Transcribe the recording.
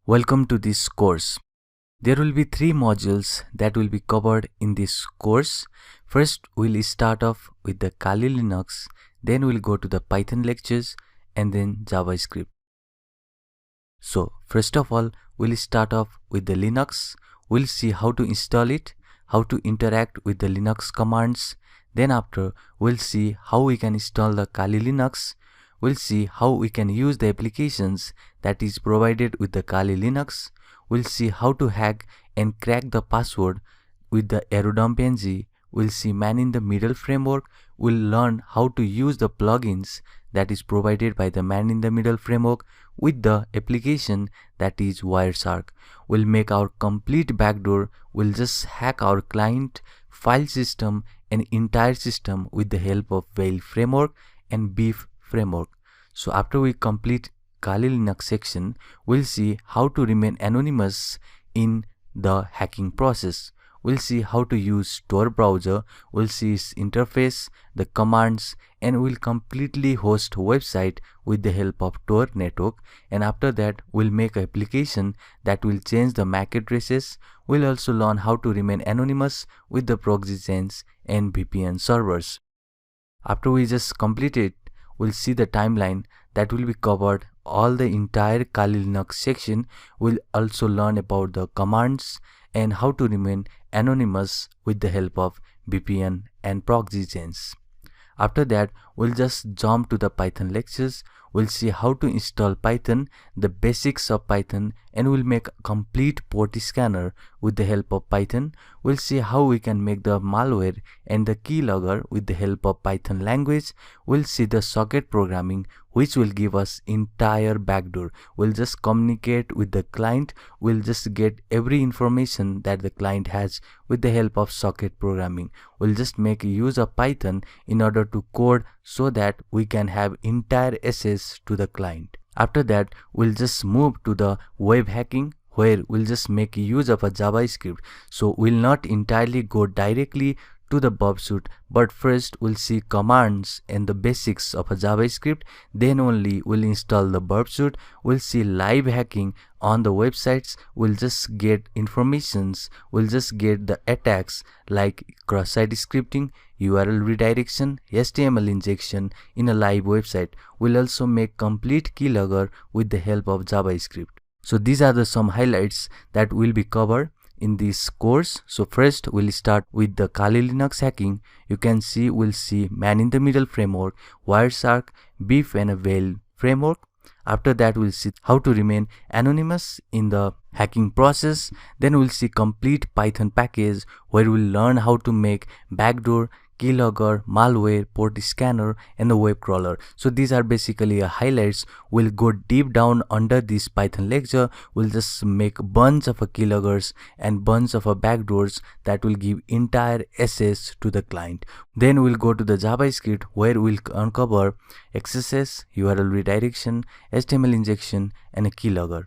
Welcome to this course. There will be 3 modules that will be covered in this course. First, we'll start off with the Kali Linux, then we'll go to the Python lectures and then JavaScript. So, first of all, we'll start off with the Linux. We'll see how to install it, how to interact with the Linux commands. Then after, we'll see how we can install the Kali Linux. We'll see how we can use the applications that is provided with the Kali Linux. We'll see how to hack and crack the password with the airodump-ng. We'll see man-in-the-middle framework. We'll learn how to use the plugins that is provided by the man-in-the-middle framework with the application that is Wireshark. We'll make our complete backdoor. We'll just hack our client, file system and entire system with the help of Whale framework and Beef framework. So after we complete Kali Linux section, we'll see how to remain anonymous in the hacking process. We'll see how to use Tor browser, we'll see its interface, the commands, and we'll completely host website with the help of Tor network. And after that, we'll make an application that will change the MAC addresses. We'll also learn how to remain anonymous with the proxy chains and VPN servers. After we just complete it, we'll see the timeline that will be covered all the entire Kali Linux section. We'll also learn about the commands and how to remain anonymous with the help of VPN and proxy chains. After that, we'll just jump to the Python lectures. We'll see how to install Python, the basics of Python, and we'll make a complete port scanner with the help of Python. We'll see how we can make the malware and the keylogger with the help of Python language. We'll see the socket programming, which will give us entire backdoor. We'll just communicate with the client. We'll just get every information that the client has with the help of socket programming. We'll just make use of Python in order to code so that we can have entire access to the client. After that, we'll just move to the web hacking, where we'll just make use of a JavaScript. So we'll not entirely go directly to the Bob suite, but first we'll see commands and the basics of a JavaScript. Then only we'll install the Bob suite. We'll see live hacking on the websites. We'll just get informations. We'll just get the attacks like cross-site scripting, URL redirection, HTML injection in a live website. We'll also make complete keylogger with the help of JavaScript. So these are the some highlights that will be covered in this course. So first we'll start with the Kali Linux hacking. You can see we'll see man-in-the-middle framework, Wireshark, Beef and a Whale framework. After that, we'll see how to remain anonymous in the hacking process. Then we'll see complete Python package, where we'll learn how to make backdoor, keylogger, malware, port scanner and the web crawler. So these are basically highlights. We'll go deep down under this Python lecture. We'll just make a bunch of keyloggers and bunch of backdoors that will give entire access to the client. Then we'll go to the JavaScript, where we'll uncover XSS, URL redirection, HTML injection and a keylogger.